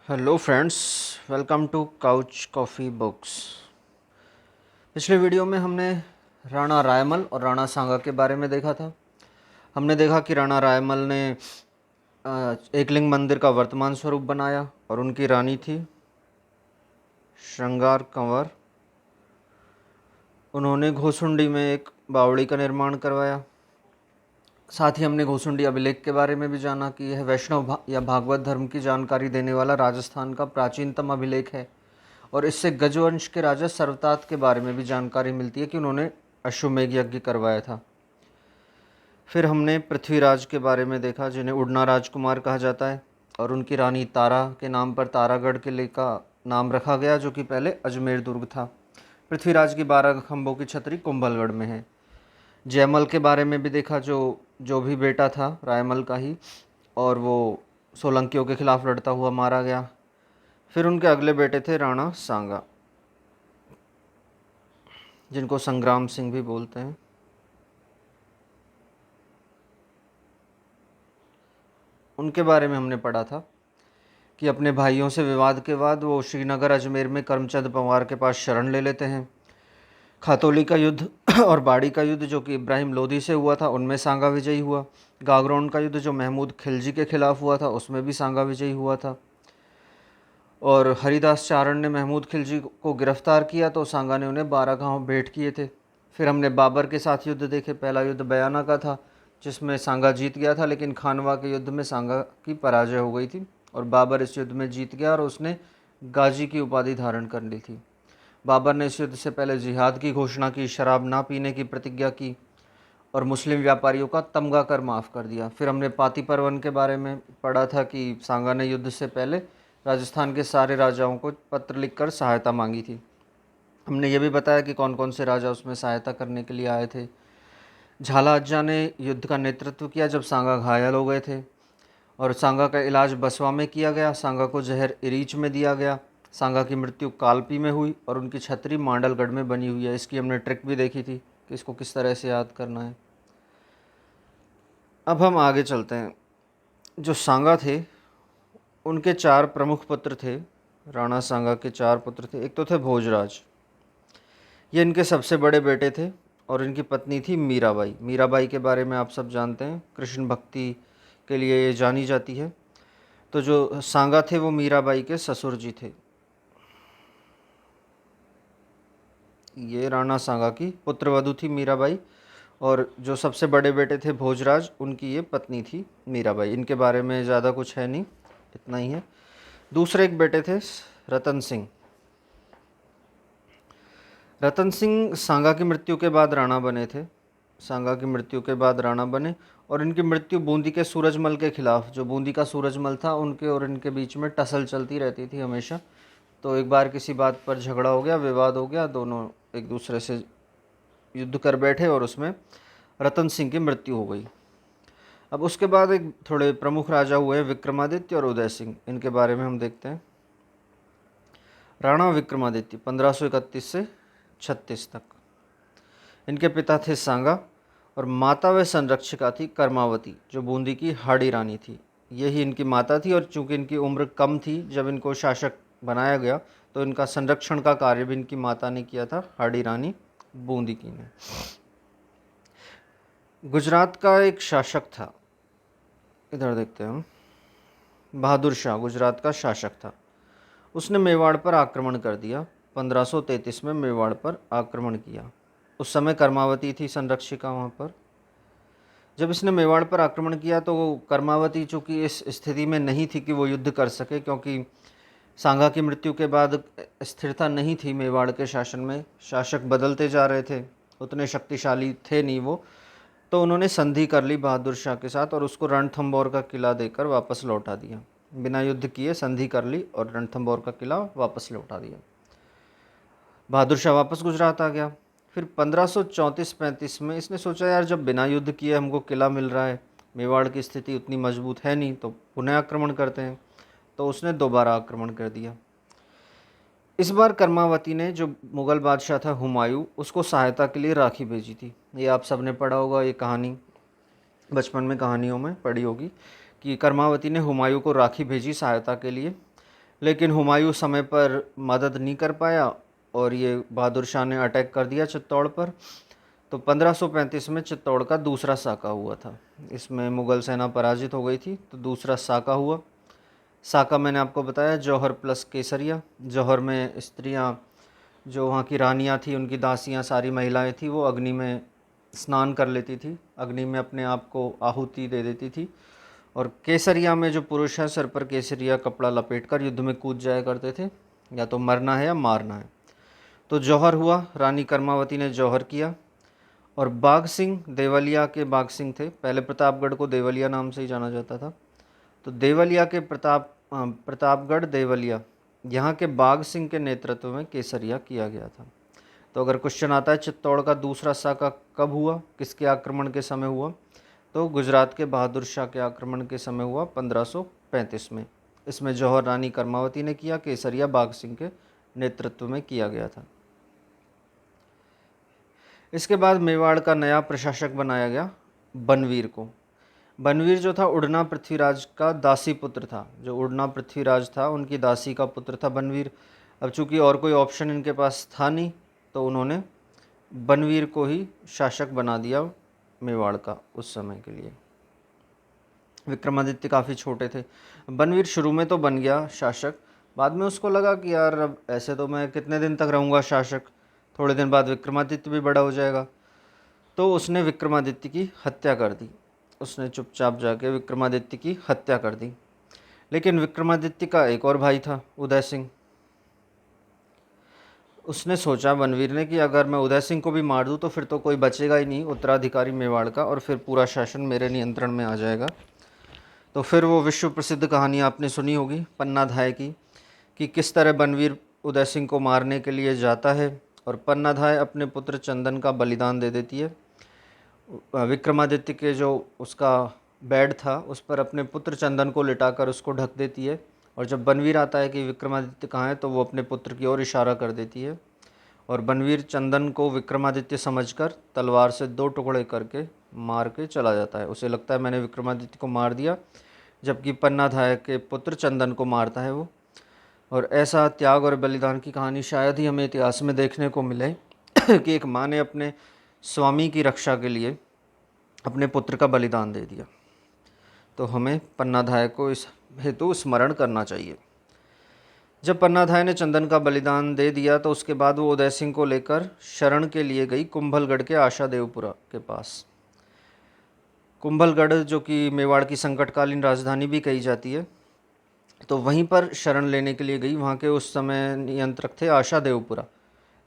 Hello friends, welcome to couch coffee books. पिछले video में हमने राणा रायमल और राणा सांगा के बारे में देखा था। हमने देखा कि राणा रायमल ने एकलिंग मंदिर का वर्तमान स्वरूप बनाया और उनकी रानी थी श्रृंगार कंवर। उन्होंने घोसुंडी में एक बावड़ी का निर्माण करवाया। साथ ही हमने घोसुंडी अभिलेख के बारे में भी जाना कि यह वैष्णव या भागवत धर्म की जानकारी देने वाला राजस्थान का प्राचीनतम अभिलेख है और इससे गजवंश के राजा सर्वतात के बारे में भी जानकारी मिलती है कि उन्होंने अश्वमेध यज्ञ करवाया था। फिर हमने पृथ्वीराज के बारे में देखा, जिन्हें उड़ना राजकुमार कहा जाता है, और उनकी रानी तारा के नाम पर तारागढ़ किले का नाम रखा गया, जो कि पहले अजमेर दुर्ग था। पृथ्वीराज की 12 खंभों की छतरी कुंभलगढ़ में है। जयमल के बारे में भी देखा, जो भी बेटा था रायमल का ही, और वो सोलंकियों के खिलाफ लड़ता हुआ मारा गया। फिर उनके अगले बेटे थे राणा सांगा, जिनको संग्राम सिंह भी बोलते हैं। उनके बारे में हमने पढ़ा था कि अपने भाइयों से विवाद के बाद वो श्रीनगर अजमेर में करमचंद पंवार के पास शरण ले लेते हैं। खातौली का युद्ध और बाड़ी का युद्ध, जो कि इब्राहिम लोदी से हुआ था, उनमें सांगा विजयी हुआ। गागरोन का युद्ध, जो महमूद खिलजी के खिलाफ हुआ था, उसमें भी सांगा विजयी हुआ था। और हरिदास चारण ने महमूद खिलजी को गिरफ्तार किया तो सांगा ने उन्हें 12 गांव भेंट किए थे। फिर हमने बाबर के साथ युद्ध देखे। पहला युद्ध बयाना का था, जिसमें सांगा जीत गया था, लेकिन खानवा के युद्ध में सांगा की पराजय हो गई थी और बाबर इस युद्ध में जीत गया और उसने गाजी की उपाधि धारण कर ली थी। बाबर ने इस युद्ध से पहले जिहाद की घोषणा की, शराब ना पीने की प्रतिज्ञा की और मुस्लिम व्यापारियों का तमगा कर माफ़ कर दिया। फिर हमने पाती परवन के बारे में पढ़ा था कि सांगा ने युद्ध से पहले राजस्थान के सारे राजाओं को पत्र लिखकर सहायता मांगी थी। हमने ये भी बताया कि कौन कौन से राजा उसमें सहायता करने के लिए आए थे। झाला अज्जा ने युद्ध का नेतृत्व किया जब सांगा घायल हो गए थे और सांगा का इलाज बसवा में किया गया। सांगा को जहर इरीच में दिया गया। सांगा की मृत्यु कालपी में हुई और उनकी छतरी मांडलगढ़ में बनी हुई है। इसकी हमने ट्रिक भी देखी थी कि इसको किस तरह से याद करना है। अब हम आगे चलते हैं। जो सांगा थे, उनके 4 प्रमुख पुत्र थे। राणा सांगा के 4 पुत्र थे। एक तो थे भोजराज, ये इनके सबसे बड़े बेटे थे, और इनकी पत्नी थी मीराबाई। मीराबाई के बारे में आप सब जानते हैं, कृष्ण भक्ति के लिए ये जानी जाती है। तो जो सांगा थे वो मीराबाई के ससुर जी थे। ये राणा सांगा की पुत्रवधू थी मीराबाई, और जो सबसे बड़े बेटे थे भोजराज, उनकी ये पत्नी थी मीराबाई। इनके बारे में ज़्यादा कुछ है नहीं, इतना ही है। दूसरे एक बेटे थे रतन सिंह। रतन सिंह सांगा की मृत्यु के बाद राणा बने थे। सांगा की मृत्यु के बाद राणा बने और इनकी मृत्यु बूंदी के सूरजमल के खिलाफ, जो बूंदी का सूरजमल था, उनके और इनके बीच में टसल चलती रहती थी हमेशा। तो एक बार किसी बात पर झगड़ा हो गया, विवाद हो गया, दोनों एक दूसरे से युद्ध कर बैठे और उसमें रतन सिंह की मृत्यु हो गई। अब उसके बाद एक थोड़े प्रमुख राजा हुए विक्रमादित्य और उदय सिंह। इनके बारे में हम देखते हैं। राणा विक्रमादित्य 1531 से 36 तक। इनके पिता थे सांगा और माता व संरक्षिका थी कर्मावती, जो बूंदी की हाड़ी रानी थी। यही इनकी माता थी, और चूंकि इनकी उम्र कम थी जब इनको शासक बनाया गया, तो इनका संरक्षण का कार्य भी इनकी माता ने किया था, हाड़ी रानी बूंदी की ने। गुजरात का एक शासक था, इधर देखते हैं हम, बहादुर शाह गुजरात का शासक था। उसने मेवाड़ पर आक्रमण कर दिया। 1533 में मेवाड़ पर आक्रमण किया। उस समय कर्मावती थी संरक्षिका वहाँ पर। जब इसने मेवाड़ पर आक्रमण किया तो कर्मावती चूँकि इस स्थिति में नहीं थी कि वो युद्ध कर सके, क्योंकि सांगा की मृत्यु के बाद स्थिरता नहीं थी मेवाड़ के शासन में, शासक बदलते जा रहे थे, उतने शक्तिशाली थे नहीं वो। तो उन्होंने संधि कर ली बहादुर शाह के साथ और उसको रणथंभौर का किला देकर वापस लौटा दिया। बिना युद्ध किए संधि कर ली और रणथंभौर का किला वापस लौटा दिया। बहादुर शाह वापस गुजरात आ गया। फिर 1534-35 में इसने सोचा, यार जब बिना युद्ध किए हमको किला मिल रहा है, मेवाड़ की स्थिति उतनी मजबूत है नहीं, तो पुनः आक्रमण करते हैं। तो उसने दोबारा आक्रमण कर दिया। इस बार कर्मावती ने, जो मुग़ल बादशाह था हुमायूं, उसको सहायता के लिए राखी भेजी थी। ये आप सब ने पढ़ा होगा, ये कहानी बचपन में कहानियों में पढ़ी होगी कि कर्मावती ने हुमायूं को राखी भेजी सहायता के लिए। लेकिन हुमायूं समय पर मदद नहीं कर पाया और ये बहादुर शाह ने अटैक कर दिया चित्तौड़ पर। तो 1535 में चित्तौड़ का दूसरा साका हुआ था। इसमें मुग़ल सेना पराजित हो गई थी, तो दूसरा साका हुआ। साका मैंने आपको बताया जौहर प्लस केसरिया। जौहर में स्त्रियां, जो वहाँ की रानियां थी, उनकी दासियां, सारी महिलाएं थी, वो अग्नि में स्नान कर लेती थी, अग्नि में अपने आप को आहुति दे देती थी। और केसरिया में जो पुरुष हैं, सर पर केसरिया कपड़ा लपेटकर युद्ध में कूद जाया करते थे, या तो मरना है या मारना है। तो जौहर हुआ, रानी कर्मावती ने जौहर किया। और बाघ सिंह, देवलिया के बाघ सिंह थे। पहले प्रतापगढ़ को देवलिया नाम से ही जाना जाता था। तो देवलिया के प्रतापगढ़ देवलिया, यहाँ के बाघ सिंह के नेतृत्व में केसरिया किया गया था। तो अगर क्वेश्चन आता है चित्तौड़ का दूसरा साका कब हुआ, किसके आक्रमण के समय हुआ, तो गुजरात के बहादुर शाह के आक्रमण के समय हुआ 1535 में। इसमें जौहर रानी कर्मावती ने किया, केसरिया बाघ सिंह के नेतृत्व में किया गया था। इसके बाद मेवाड़ का नया प्रशासक बनाया गया बनवीर को। बनवीर जो था उड़ना पृथ्वीराज का दासी पुत्र था। जो उड़ना पृथ्वीराज था, उनकी दासी का पुत्र था बनवीर। अब चूंकि और कोई ऑप्शन इनके पास था नहीं, तो उन्होंने बनवीर को ही शासक बना दिया मेवाड़ का उस समय के लिए। विक्रमादित्य काफ़ी छोटे थे। बनवीर शुरू में तो बन गया शासक, बाद में उसको लगा कि यार अब ऐसे तो मैं कितने दिन तक रहूँगा शासक, थोड़े दिन बाद विक्रमादित्य भी बड़ा हो जाएगा। तो उसने विक्रमादित्य की हत्या कर दी। उसने चुपचाप जाके विक्रमादित्य की हत्या कर दी। लेकिन विक्रमादित्य का एक और भाई था, उदय सिंह। उसने सोचा बनवीर ने कि अगर मैं उदय सिंह को भी मार दूं तो फिर तो कोई बचेगा ही नहीं उत्तराधिकारी मेवाड़ का, और फिर पूरा शासन मेरे नियंत्रण में आ जाएगा। तो फिर वो विश्व प्रसिद्ध कहानी आपने सुनी होगी पन्ना धाय की, कि किस तरह बनवीर उदय सिंह को मारने के लिए जाता है और पन्ना धाय अपने पुत्र चंदन का बलिदान दे देती है। विक्रमादित्य के जो उसका बेड था, उस पर अपने पुत्र चंदन को लिटाकर उसको ढक देती है। और जब बनवीर आता है कि विक्रमादित्य कहाँ है, तो वो अपने पुत्र की ओर इशारा कर देती है। और बनवीर चंदन को विक्रमादित्य समझकर तलवार से 2 टुकड़े करके मार के चला जाता है। उसे लगता है मैंने विक्रमादित्य को मार दिया, जबकि पन्ना धाय के पुत्र चंदन को मारता है वो। और ऐसा त्याग और बलिदान की कहानी शायद ही हमें इतिहास में देखने को मिले कि एक माँ ने अपने स्वामी की रक्षा के लिए अपने पुत्र का बलिदान दे दिया। तो हमें पन्ना धाय को इस हेतु स्मरण करना चाहिए। जब पन्ना धाय ने चंदन का बलिदान दे दिया, तो उसके बाद वो उदय सिंह को लेकर शरण के लिए गई कुंभलगढ़ के आशादेवपुरा के पास। कुंभलगढ़ जो कि मेवाड़ की संकटकालीन राजधानी भी कही जाती है, तो वहीं पर शरण लेने के लिए गई। वहाँ के उस समय नियंत्रक थे आशादेवपुरा।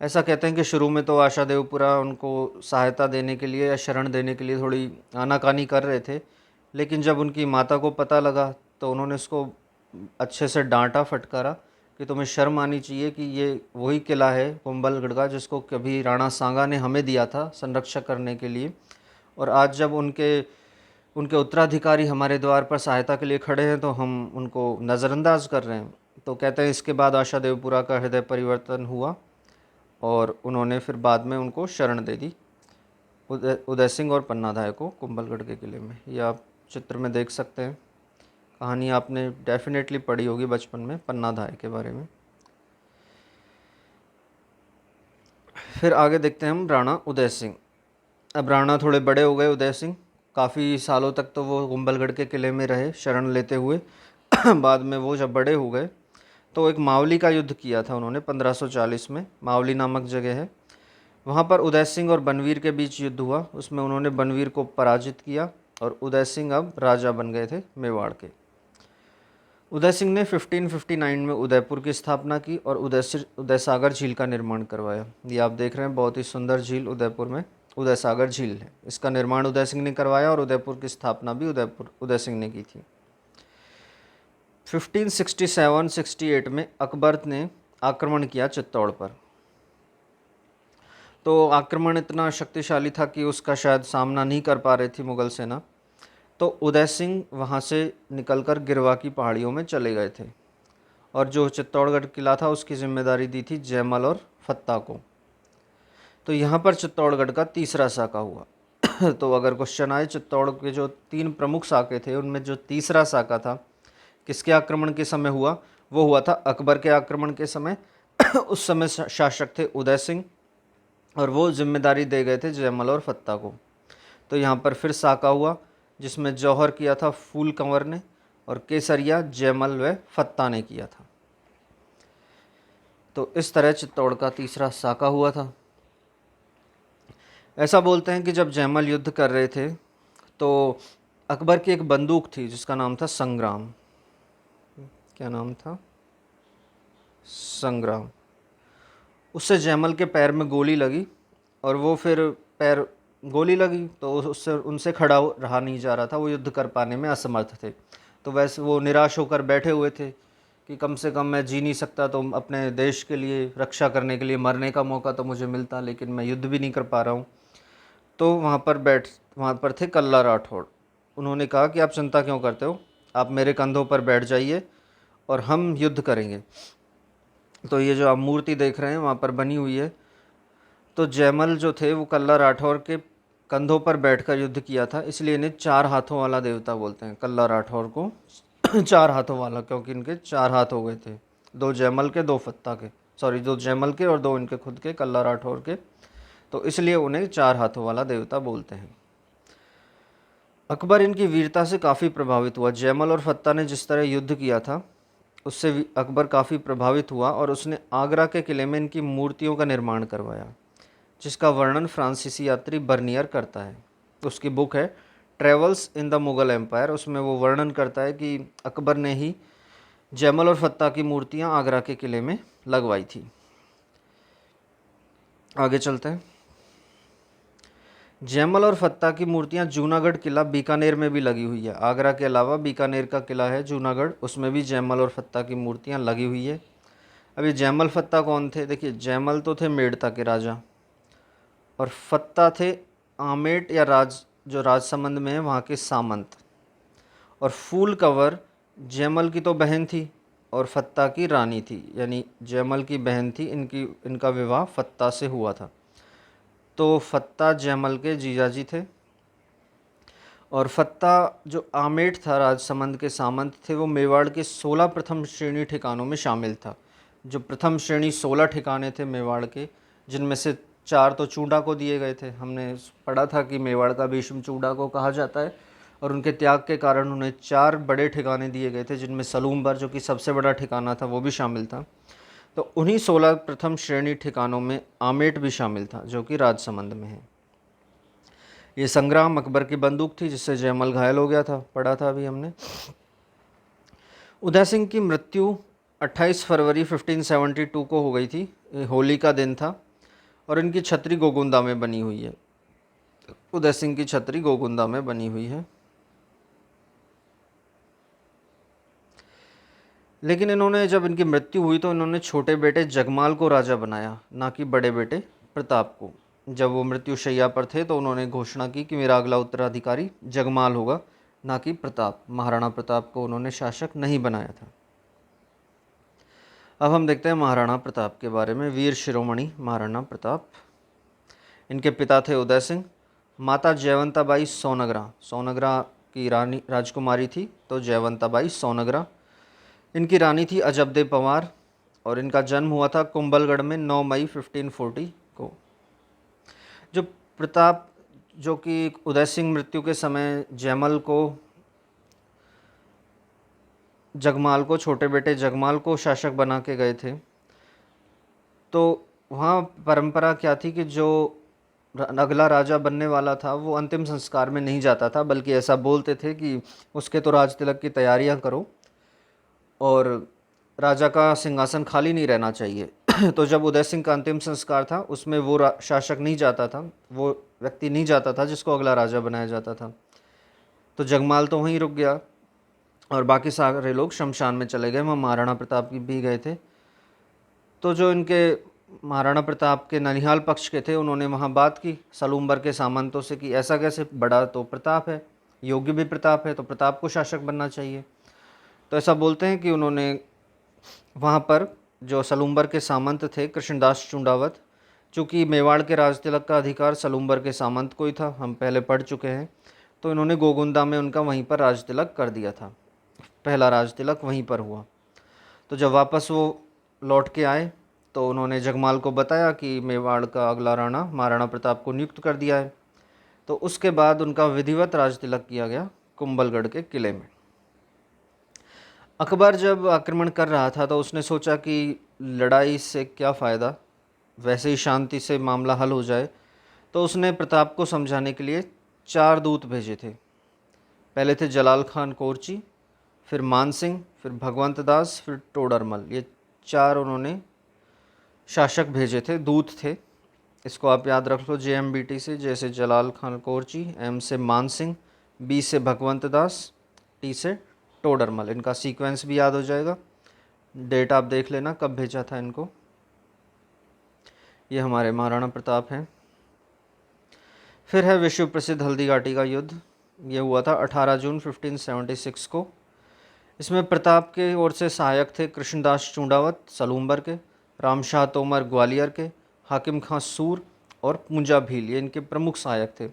ऐसा कहते हैं कि शुरू में तो आशादेवपुरा उनको सहायता देने के लिए या शरण देने के लिए थोड़ी आनाकानी कर रहे थे, लेकिन जब उनकी माता को पता लगा तो उन्होंने उसको अच्छे से डांटा फटकारा कि तुम्हें शर्म आनी चाहिए कि ये वही किला है कुंभलगढ़ का जिसको कभी राणा सांगा ने हमें दिया था संरक्षण करने के लिए, और आज जब उनके उत्तराधिकारी हमारे द्वार पर सहायता के लिए खड़े हैं तो हम उनको नज़रअंदाज कर रहे हैं। तो कहते हैं इसके बाद आशादेवपुरा का हृदय परिवर्तन हुआ और उन्होंने फिर बाद में उनको शरण दे दी, उदय सिंह और पन्ना धाय को कुंभलगढ़ के किले में। ये आप चित्र में देख सकते हैं। कहानी आपने डेफिनेटली पढ़ी होगी बचपन में पन्ना धाय के बारे में। फिर आगे देखते हैं हम राणा उदय सिंह। अब राणा थोड़े बड़े हो गए उदय सिंह, काफ़ी सालों तक तो वो कुंभलगढ़ के किले में रहे शरण लेते हुए। बाद में वो जब बड़े हो गए तो एक मावली का युद्ध किया था उन्होंने 1540 में। मावली नामक जगह है, वहाँ पर उदय सिंह और बनवीर के बीच युद्ध हुआ। उसमें उन्होंने बनवीर को पराजित किया और उदय सिंह अब राजा बन गए थे मेवाड़ के। उदय सिंह ने 1559 में उदयपुर की स्थापना की और उदय सागर झील का निर्माण करवाया। ये आप देख रहे हैं बहुत ही सुंदर झील उदयपुर में उदय सागर झील है। इसका निर्माण उदय सिंह ने करवाया और उदयपुर की स्थापना भी उदय सिंह ने की थी। 1567-68 में अकबर ने आक्रमण किया चित्तौड़ पर। तो आक्रमण इतना शक्तिशाली था कि उसका शायद सामना नहीं कर पा रही थी मुग़ल सेना। तो उदय सिंह वहाँ से निकलकर गिरवा की पहाड़ियों में चले गए थे और जो चित्तौड़गढ़ किला था उसकी जिम्मेदारी दी थी जयमल और फत्ता को। तो यहाँ पर चित्तौड़गढ़ का तीसरा साका हुआ। तो अगर क्वेश्चन आए चित्तौड़ के जो 3 प्रमुख साके थे उनमें जो तीसरा साका था किसके आक्रमण के समय हुआ, वो हुआ था अकबर के आक्रमण के समय। उस समय शासक थे उदय सिंह, और वो जिम्मेदारी दे गए थे जयमल और फत्ता को। तो यहाँ पर फिर साका हुआ, जिसमें जौहर किया था फूल कंवर ने, और केसरिया जयमल व फत्ता ने किया था। तो इस तरह चित्तौड़ का तीसरा साका हुआ था। ऐसा बोलते हैं कि जब जयमल युद्ध कर रहे थे तो अकबर की एक बंदूक थी जिसका नाम था संग्राम। क्या नाम था? संग्राम। उससे जयमल के पैर में गोली लगी, और वो फिर पैर गोली लगी तो उससे उनसे खड़ा रहा नहीं जा रहा था, वो युद्ध कर पाने में असमर्थ थे। तो वैसे वो निराश होकर बैठे हुए थे कि कम से कम मैं जी नहीं सकता तो अपने देश के लिए रक्षा करने के लिए मरने का मौका तो मुझे मिलता, लेकिन मैं युद्ध भी नहीं कर पा रहा हूँ। तो वहाँ पर थे कल्ला राठौड़। उन्होंने कहा कि आप चिंता क्यों करते हो, आप मेरे कंधों पर बैठ जाइए और हम युद्ध करेंगे। तो ये जो आप मूर्ति देख रहे हैं वहाँ पर बनी हुई है। तो जयमल जो थे वो कल्ला राठौर के कंधों पर बैठकर युद्ध किया था, इसलिए इन्हें चार हाथों वाला देवता बोलते हैं। कल्ला राठौर को चार हाथों वाला, क्योंकि इनके चार हाथ हो गए थे, दो जयमल के, दो फत्ता के, सॉरी दो जयमल के और दो इनके खुद के, कल्ला राठौर के, तो इसलिए उन्हें चार हाथों वाला देवता बोलते हैं। अकबर इनकी वीरता से काफ़ी प्रभावित हुआ। जयमल और फत्ता ने जिस तरह युद्ध किया था उससे अकबर काफ़ी प्रभावित हुआ, और उसने आगरा के किले में इनकी मूर्तियों का निर्माण करवाया, जिसका वर्णन फ्रांसीसी यात्री बर्नियर करता है। उसकी बुक है travels in the Mughal empire. उसमें वो वर्णन करता है कि अकबर ने ही जयमल और फत्ता की मूर्तियां आगरा के किले में लगवाई थी। आगे चलते हैं। जयमल और फत्ता की मूर्तियां जूनागढ़ किला बीकानेर में भी लगी हुई है। आगरा के अलावा बीकानेर का किला है जूनागढ़, उसमें भी जयमल और फत्ता की मूर्तियां लगी हुई है। अभी जयमल फत्ता कौन थे? देखिए, जयमल तो थे मेड़ता के राजा, और फत्ता थे आमेट या जो राजसमंद में है वहाँ के सामंत। और फूल कंवर जयमल की तो बहन थी और फत्ता की रानी थी, यानी जयमल की बहन थी, इनका विवाह फत्ता से हुआ था। तो फत्ता जयमल के जीजाजी थे। और फत्ता जो आमेट था राजसमंद के सामंत थे, वो मेवाड़ के 16 प्रथम श्रेणी ठिकानों में शामिल था। जो प्रथम श्रेणी 16 ठिकाने थे मेवाड़ के, जिनमें से 4 तो चूड़ा को दिए गए थे। हमने पढ़ा था कि मेवाड़ का भीष्म चूड़ा को कहा जाता है, और उनके त्याग के कारण उन्हें 4 बड़े ठिकाने दिए गए थे, जिनमें सलूमबर जो कि सबसे बड़ा ठिकाना था वो भी शामिल था। तो उन्हीं 16 प्रथम श्रेणी ठिकानों में आमेट भी शामिल था, जो कि राजसमंद में है। ये संग्राम अकबर की बंदूक थी जिससे जयमल घायल हो गया था, पढ़ा था अभी हमने। उदय सिंह की मृत्यु 28 फरवरी 1572 को हो गई थी। ये होली का दिन था, और इनकी छतरी गोगुंदा में बनी हुई है। उदय सिंह की छतरी गोगुंदा में बनी हुई है। लेकिन इन्होंने, जब इनकी मृत्यु हुई तो इन्होंने छोटे बेटे जगमाल को राजा बनाया, ना कि बड़े बेटे प्रताप को। जब वो मृत्युशैया पर थे तो उन्होंने घोषणा की कि मेरा अगला उत्तराधिकारी जगमाल होगा, ना कि प्रताप। महाराणा प्रताप को उन्होंने शासक नहीं बनाया था। अब हम देखते हैं महाराणा प्रताप के बारे में। वीर शिरोमणि महाराणा प्रताप। इनके पिता थे उदय सिंह, माता जयवंताबाई सोनगरा। सोनगरा की रानी राजकुमारी थी, तो जयवंताबाई सोनगरा। इनकी रानी थी अजबदे पंवार, और इनका जन्म हुआ था कुंभलगढ़ में 9 मई 1540 को। जो प्रताप, जो कि उदय सिंह मृत्यु के समय जगमाल को, छोटे बेटे जगमाल को शासक बना के गए थे, तो वहाँ परंपरा क्या थी कि जो अगला राजा बनने वाला था वो अंतिम संस्कार में नहीं जाता था, बल्कि ऐसा बोलते थे कि उसके तो राज तिलक की तैयारियां करो और राजा का सिंहासन खाली नहीं रहना चाहिए। तो जब उदय सिंह का अंतिम संस्कार था उसमें वो शासक नहीं जाता था, वो व्यक्ति नहीं जाता था जिसको अगला राजा बनाया जाता था। तो जगमाल तो वहीं रुक गया, और बाकी सारे लोग शमशान में चले गए। वहाँ महाराणा प्रताप भी गए थे। तो जो इनके महाराणा प्रताप के ननिहाल पक्ष के थे, उन्होंने वहाँ बात की सलूम्बर के सामंतों से कि ऐसा कैसे, बड़ा तो प्रताप है, योग्य भी प्रताप है, तो प्रताप को शासक बनना चाहिए। तो ऐसा बोलते हैं कि उन्होंने वहाँ पर जो सलूम्बर के सामंत थे कृष्णदास चूंडावत, चूँकि मेवाड़ के राज तिलक का अधिकार सलूम्बर के सामंत को ही था, हम पहले पढ़ चुके हैं, तो इन्होंने गोगुंदा में उनका वहीं पर राज तिलक कर दिया था। पहला राज तिलक वहीं पर हुआ। तो जब वापस वो लौट के आए तो उन्होंने जगमाल को बताया कि मेवाड़ का अगला राणा महाराणा प्रताप को नियुक्त कर दिया है। तो उसके बाद उनका विधिवत राज तिलक किया गया कुंभलगढ़ के किले में। अकबर जब आक्रमण कर रहा था तो उसने सोचा कि लड़ाई से क्या फ़ायदा, वैसे ही शांति से मामला हल हो जाए। तो उसने प्रताप को समझाने के लिए 4 दूत भेजे थे। पहले थे जलाल खान कोरची, फिर मान सिंह, फिर भगवंत दास, फिर टोडरमल। ये 4 उन्होंने शासक भेजे थे, दूत थे। इसको आप याद रख लो JMBT से, जैसे जलाल खान कोरची, M से मान सिंह, B से भगवंत दास, T से टोडरमल। इनका सीक्वेंस भी याद हो जाएगा। डेट आप देख लेना कब भेजा था इनको। ये हमारे महाराणा प्रताप हैं। फिर है विश्व प्रसिद्ध हल्दी घाटी का युद्ध। ये हुआ था 18 जून 1576 को। इसमें प्रताप के ओर से सहायक थे कृष्णदास चूंडावत सलूम्बर के, रामशाह तोमर ग्वालियर के, हाकिम खां सूर और पूंजा भील, ये इनके प्रमुख सहायक थे।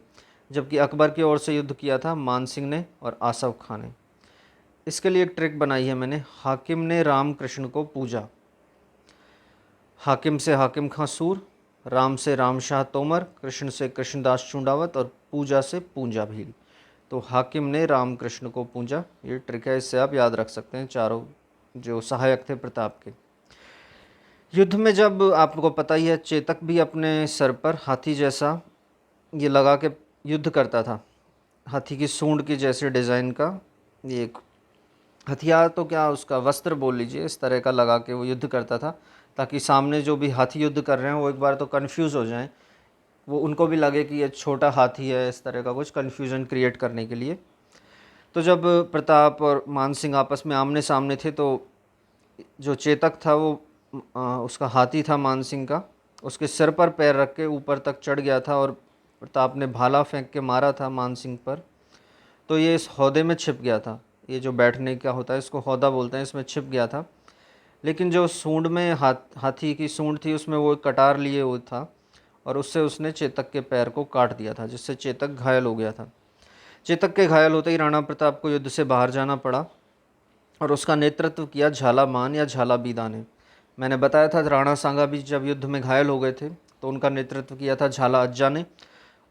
जबकि अकबर की ओर से युद्ध किया था मान सिंह ने और आसफ खां ने। इसके लिए एक ट्रिक बनाई है मैंने। हाकिम ने राम कृष्ण को पूजा। हाकिम से हाकिम खां सूर, राम से रामशाह तोमर, कृष्ण से कृष्णदास चूंडावत और पूजा से पूंजा भील। तो हाकिम ने राम कृष्ण को पूजा, ये ट्रिक है, इससे आप याद रख सकते हैं चारों जो सहायक थे प्रताप के। युद्ध में जब आपको पता ही है चेतक भी अपने सर पर हाथी जैसा ये लगा के युद्ध करता था। हाथी की सूंड की जैसे डिज़ाइन का ये एक हथियार, तो क्या उसका वस्त्र बोल लीजिए, इस तरह का लगा के वो युद्ध करता था, ताकि सामने जो भी हाथी युद्ध कर रहे हैं वो एक बार तो कन्फ्यूज़ हो जाएं, वो उनको भी लगे कि ये छोटा हाथी है, इस तरह का कुछ कन्फ्यूज़न क्रिएट करने के लिए। तो जब प्रताप और मान सिंह आपस में आमने सामने थे तो जो चेतक था वो उसका हाथी था मान सिंह का, उसके सिर पर पैर रख के ऊपर तक चढ़ गया था और प्रताप ने भाला फेंक के मारा था मान सिंह पर। तो ये इस हौदे में छिप गया था। ये जो बैठने का होता है इसको हौदा बोलते हैं, इसमें छिप गया था। लेकिन जो सूंड में हाथी की सूंड थी उसमें वो एक कटार लिए हुआ था और उससे उसने चेतक के पैर को काट दिया था, जिससे चेतक घायल हो गया था। चेतक के घायल होते ही राणा प्रताप को युद्ध से बाहर जाना पड़ा और उसका नेतृत्व किया झालामान या झालाबीदा ने। मैंने बताया था राणा सांगा भी जब युद्ध में घायल हो गए थे तो उनका नेतृत्व किया था झाला अज्जा ने,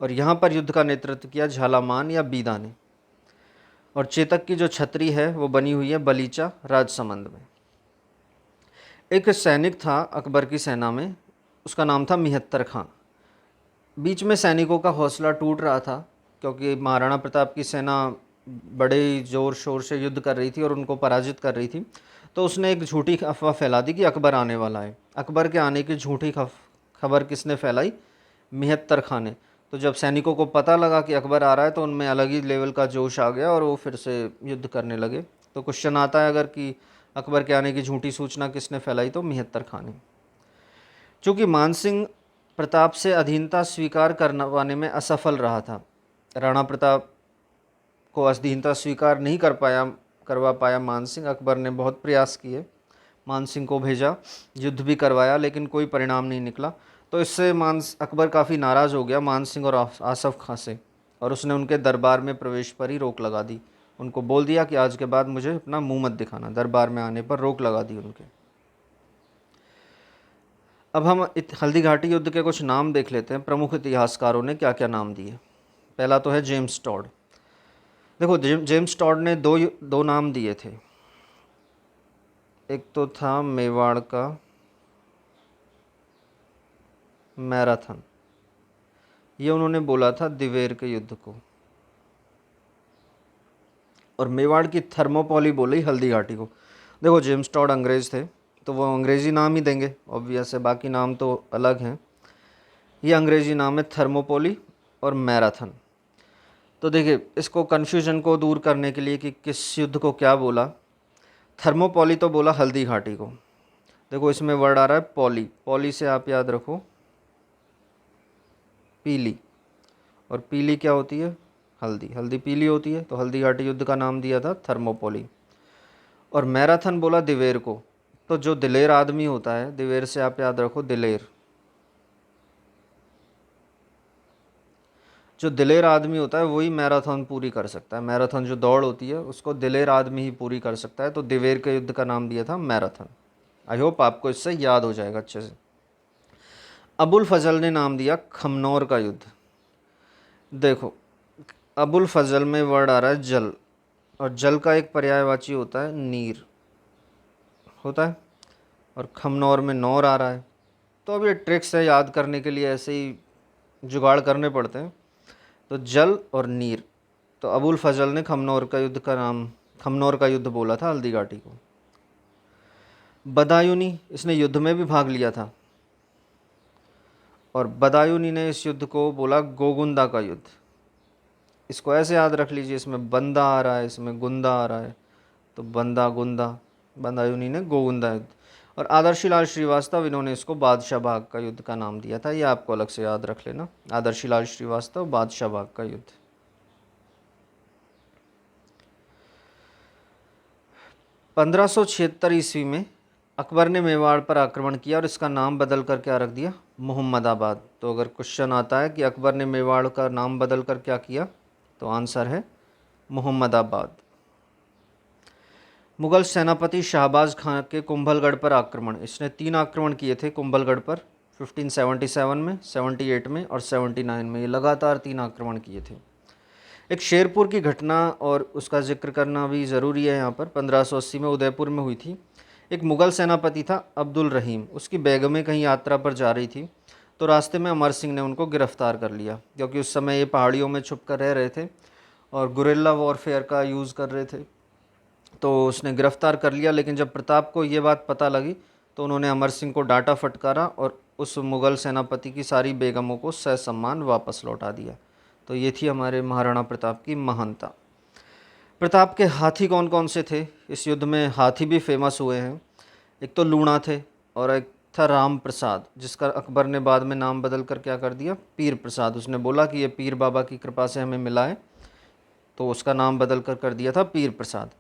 और यहाँ पर युद्ध का नेतृत्व किया झालामान या बीदा ने। और चेतक की जो छतरी है वो बनी हुई है बलीचा राजसमंद में। एक सैनिक था अकबर की सेना में, उसका नाम था मिहत्तर खां। बीच में सैनिकों का हौसला टूट रहा था क्योंकि महाराणा प्रताप की सेना बड़े ज़ोर शोर से युद्ध कर रही थी और उनको पराजित कर रही थी। तो उसने एक झूठी अफवाह फैला दी कि अकबर आने वाला है। अकबर के आने की झूठी खबर किसने फैलाई? मिहत्तर खां ने। तो जब सैनिकों को पता लगा कि अकबर आ रहा है तो उनमें अलग ही लेवल का जोश आ गया और वो फिर से युद्ध करने लगे। तो क्वेश्चन आता है अगर कि अकबर के आने की झूठी सूचना किसने फैलाई, तो मिहत्तर खां ने। चूँकि मानसिंह प्रताप से अधीनता स्वीकार करवाने में असफल रहा था, राणा प्रताप को अधीनता स्वीकार नहीं करवा पाया मानसिंह। अकबर ने बहुत प्रयास किए, मानसिंह को भेजा, युद्ध भी करवाया, लेकिन कोई परिणाम नहीं निकला। तो इससे अकबर काफ़ी नाराज़ हो गया मानसिंह और आसफ खां से, और उसने उनके दरबार में प्रवेश पर ही रोक लगा दी। उनको बोल दिया कि आज के बाद मुझे अपना मुंह मत दिखाना। दरबार में आने पर रोक लगा दी उनके। अब हम हल्दी घाटी युद्ध के कुछ नाम देख लेते हैं, प्रमुख इतिहासकारों ने क्या क्या नाम दिए। पहला तो है जेम्स टॉड। देखो जेम्स टॉड ने दो नाम दिए थे। एक तो था मेवाड़ का मैराथन, ये उन्होंने बोला था दिवेर के युद्ध को, और मेवाड़ की थर्मोपोली बोली हल्दी घाटी को। देखो जेम्स टॉड अंग्रेज़ थे तो वो अंग्रेज़ी नाम ही देंगे, ऑब्वियस है, बाकी नाम तो अलग हैं। ये अंग्रेज़ी नाम है थर्मोपोली और मैराथन। तो देखिए इसको कन्फ्यूजन को दूर करने के लिए कि किस युद्ध को क्या बोला, थर्मोपोली तो बोला हल्दी घाटी को। देखो इसमें वर्ड आ रहा है पॉली, पॉली से आप याद रखो पीली, और पीली क्या होती है? हल्दी, हल्दी पीली होती है, तो हल्दी घाटी युद्ध का नाम दिया था थर्मोपोली। और मैराथन बोला दिवेर को, तो जो दिलेर आदमी होता है, दिवेर से आप याद रखो दिलेर। जो दिलेर आदमी होता है वही मैराथन पूरी कर सकता है। मैराथन जो दौड़ होती है उसको दिलेर आदमी ही पूरी कर सकता है, तो दिवेर के युद्ध का नाम दिया था मैराथन। आई होप आपको इससे याद हो जाएगा अच्छे से। अबुल फजल ने नाम दिया खमनौर का युद्ध। देखो, अबुल फजल में वर्ड आ रहा है जल, और जल का एक पर्यायवाची होता है नीर होता है, और खमनौर में नौर आ रहा है। तो अब ये ट्रिक्स है, याद करने के लिए ऐसे ही जुगाड़ करने पड़ते हैं। तो जल और नीर, तो अबुल फजल ने खमनौर का युद्ध बोला था हल्दी घाटी को। बदायूनी, इसने युद्ध में भी भाग लिया था, और बदायूनी ने इस युद्ध को बोला गोगुंदा का युद्ध। इसको ऐसे याद रख लीजिए, इसमें बंदा आ रहा है, इसमें गुंदा आ रहा है, तो बंदा गुंदा, बदायूनी ने गोगुंदा युद्ध। और आदर्शी लाल श्रीवास्तव, इन्होंने इसको बादशाह बाग का युद्ध का नाम दिया था। ये आपको अलग से याद रख लेना, आदर्शी लाल श्रीवास्तव, बादशाह बाग का युद्ध। 1576 ईस्वी में अकबर ने मेवाड़ पर आक्रमण किया और इसका नाम बदल कर क्या रख दिया, मोहम्मदाबाद। तो अगर क्वेश्चन आता है कि अकबर ने मेवाड़ का नाम बदल कर क्या किया, तो आंसर है मोहम्मदाबाद। मुगल सेनापति शाहबाज खां के कुंभलगढ़ पर आक्रमण, इसने 3 आक्रमण किए थे कुंभलगढ़ पर, 1577 में, 78 में और 79 में। ये लगातार 3 आक्रमण किए थे। एक शेरपुर की घटना और उसका जिक्र करना भी ज़रूरी है यहाँ पर। 1580 में उदयपुर में हुई थी। एक मुग़ल सेनापति था अब्दुल रहीम, उसकी बेगमें कहीं यात्रा पर जा रही थी, तो रास्ते में अमर सिंह ने उनको गिरफ़्तार कर लिया, क्योंकि उस समय ये पहाड़ियों में छुप कर रह रहे थे और गुरिल्ला वॉरफेयर का यूज़ कर रहे थे। तो उसने गिरफ़्तार कर लिया, लेकिन जब प्रताप को ये बात पता लगी तो उन्होंने अमर सिंह को डांटा फटकारा और उस मुग़ल सेनापति की सारी बेगमों को ससम्मान वापस लौटा दिया। तो ये थी हमारे महाराणा प्रताप की महानता। प्रताप के हाथी कौन कौन से थे? इस युद्ध में हाथी भी फेमस हुए हैं। एक तो लूणा थे, और एक था राम प्रसाद, जिसका अकबर ने बाद में नाम बदल कर क्या कर दिया, पीर प्रसाद। उसने बोला कि ये पीर बाबा की कृपा से हमें मिला है, तो उसका नाम बदल कर दिया था पीर प्रसाद।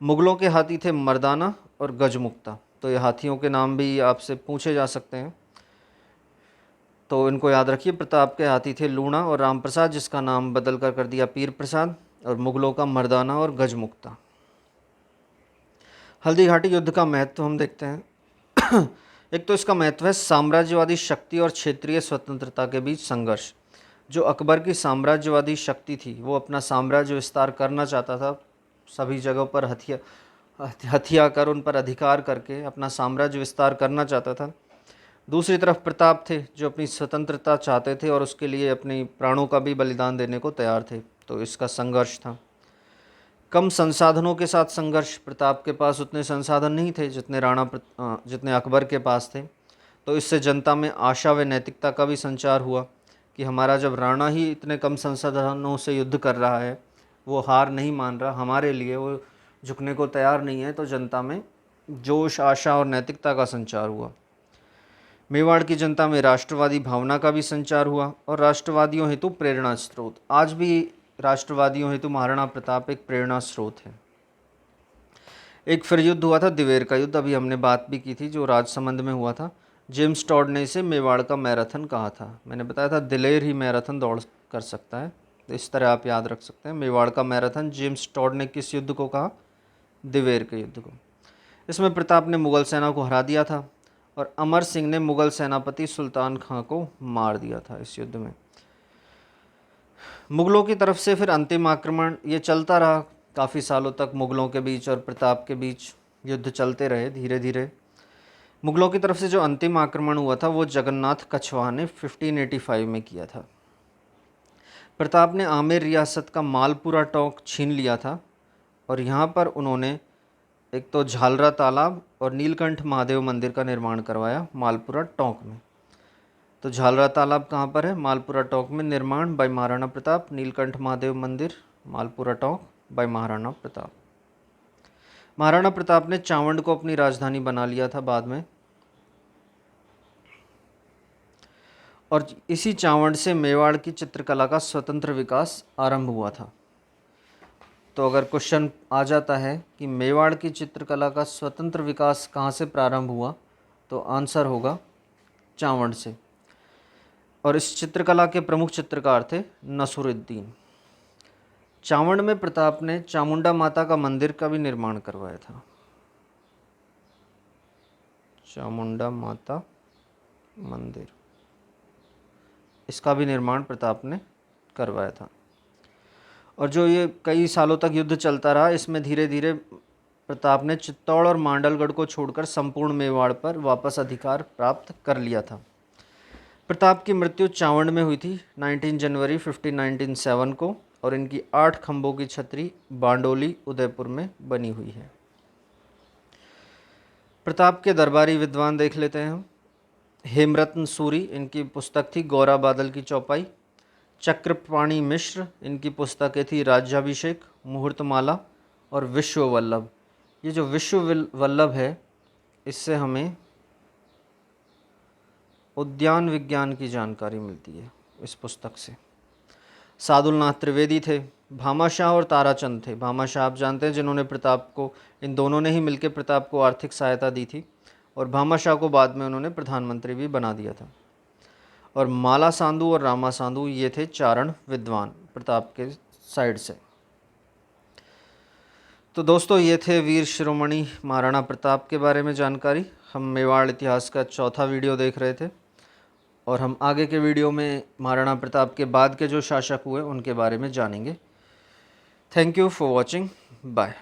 मुग़लों के हाथी थे मर्दाना और गजमुक्ता। तो ये हाथियों के नाम भी आपसे पूछे जा सकते हैं, तो इनको याद रखिए। प्रताप के हाथी थे लूणा और राम प्रसाद, जिसका नाम बदल कर दिया पीर प्रसाद, और मुग़लों का मर्दाना और गजमुक्ता। हल्दी घाटी युद्ध का महत्व हम देखते हैं। एक तो इसका महत्व है साम्राज्यवादी शक्ति और क्षेत्रीय स्वतंत्रता के बीच संघर्ष। जो अकबर की साम्राज्यवादी शक्ति थी, वो अपना साम्राज्य विस्तार करना चाहता था, सभी जगहों पर हथिया कर उन पर अधिकार करके अपना साम्राज्य विस्तार करना चाहता था। दूसरी तरफ प्रताप थे, जो अपनी स्वतंत्रता चाहते थे और उसके लिए अपने प्राणों का भी बलिदान देने को तैयार थे। तो इसका संघर्ष था। कम संसाधनों के साथ संघर्ष, प्रताप के पास उतने संसाधन नहीं थे जितने अकबर के पास थे। तो इससे जनता में आशा व नैतिकता का भी संचार हुआ कि हमारा जब राणा ही इतने कम संसाधनों से युद्ध कर रहा है, वो हार नहीं मान रहा, हमारे लिए वो झुकने को तैयार नहीं है, तो जनता में जोश, आशा और नैतिकता का संचार हुआ। मेवाड़ की जनता में राष्ट्रवादी भावना का भी संचार हुआ, और राष्ट्रवादियों हेतु प्रेरणा स्रोत, आज भी राष्ट्रवादियों हेतु महाराणा प्रताप एक प्रेरणा स्रोत है। एक फिर युद्ध हुआ था दिवेर का युद्ध, अभी हमने बात भी की थी, जो राजसमंद में हुआ था। जेम्स टॉड ने इसे मेवाड़ का मैराथन कहा था। मैंने बताया था दिलेर ही मैराथन दौड़ कर सकता है, तो इस तरह आप याद रख सकते हैं। मेवाड़ का मैराथन जेम्स टॉड ने किस युद्ध को कहा? दिवेर के युद्ध को। इसमें प्रताप ने मुग़ल सेना को हरा दिया था, और अमर सिंह ने मुग़ल सेनापति सुल्तान खां को मार दिया था इस युद्ध में। मुग़लों की तरफ से फिर अंतिम आक्रमण ये चलता रहा काफ़ी सालों तक। मुग़लों के बीच और प्रताप के बीच युद्ध चलते रहे धीरे धीरे। मुग़लों की तरफ से जो अंतिम आक्रमण हुआ था वो जगन्नाथ कछवाहा ने 1585 में किया था। प्रताप ने आमेर रियासत का मालपुरा टोंक छीन लिया था, और यहाँ पर उन्होंने एक तो झालरा तालाब और नीलकंठ महादेव मंदिर का निर्माण करवाया मालपुरा टोंक में। तो झालरा तालाब कहाँ पर है? मालपुरा टोंक में निर्माण बाय महाराणा प्रताप। नीलकंठ महादेव मंदिर मालपुरा टोंक बाय महाराणा प्रताप। महाराणा प्रताप ने चावंड को अपनी राजधानी बना लिया था बाद में, और इसी चावंड से मेवाड़ की चित्रकला का स्वतंत्र विकास आरंभ हुआ था। तो अगर क्वेश्चन आ जाता है कि मेवाड़ की चित्रकला का स्वतंत्र विकास कहाँ से प्रारंभ हुआ, तो आंसर होगा चावंड से। और इस चित्रकला के प्रमुख चित्रकार थे नसरुद्दीन। चावंड में प्रताप ने चामुंडा माता का मंदिर का भी निर्माण करवाया था। चामुंडा माता मंदिर, इसका भी निर्माण प्रताप ने करवाया था। और जो ये कई सालों तक युद्ध चलता रहा, इसमें धीरे धीरे प्रताप ने चित्तौड़ और मांडलगढ़ को छोड़कर संपूर्ण मेवाड़ पर वापस अधिकार प्राप्त कर लिया था। प्रताप की मृत्यु चावंड में हुई थी 19 जनवरी 1597 को, और इनकी 8 खंभों की छतरी बांडोली उदयपुर में बनी हुई है। प्रताप के दरबारी विद्वान देख लेते हैं हम। हेमरत्न सूरी, इनकी पुस्तक थी गौरा बादल की चौपाई। चक्रपाणि मिश्र, इनकी पुस्तकें थी राज्याभिषेक, मुहूर्तमाला और विश्ववल्लभ। ये जो विश्ववल्लभ है, इससे हमें उद्यान विज्ञान की जानकारी मिलती है इस पुस्तक से। सादुलनाथ त्रिवेदी थे। भामाशाह और ताराचंद थे। भामाशाह आप जानते हैं जिन्होंने प्रताप को, इन दोनों ने ही मिलकर प्रताप को आर्थिक सहायता दी थी, और भामाशाह को बाद में उन्होंने प्रधानमंत्री भी बना दिया था। और माला सांधु और रामा सांधु, ये थे चारण विद्वान प्रताप के साइड से। तो दोस्तों, ये थे वीर शिरोमणि महाराणा प्रताप के बारे में जानकारी। हम मेवाड़ इतिहास का चौथा वीडियो देख रहे थे, और हम आगे के वीडियो में महाराणा प्रताप के बाद के जो शासक हुए उनके बारे में जानेंगे। Thank you for watching. Bye.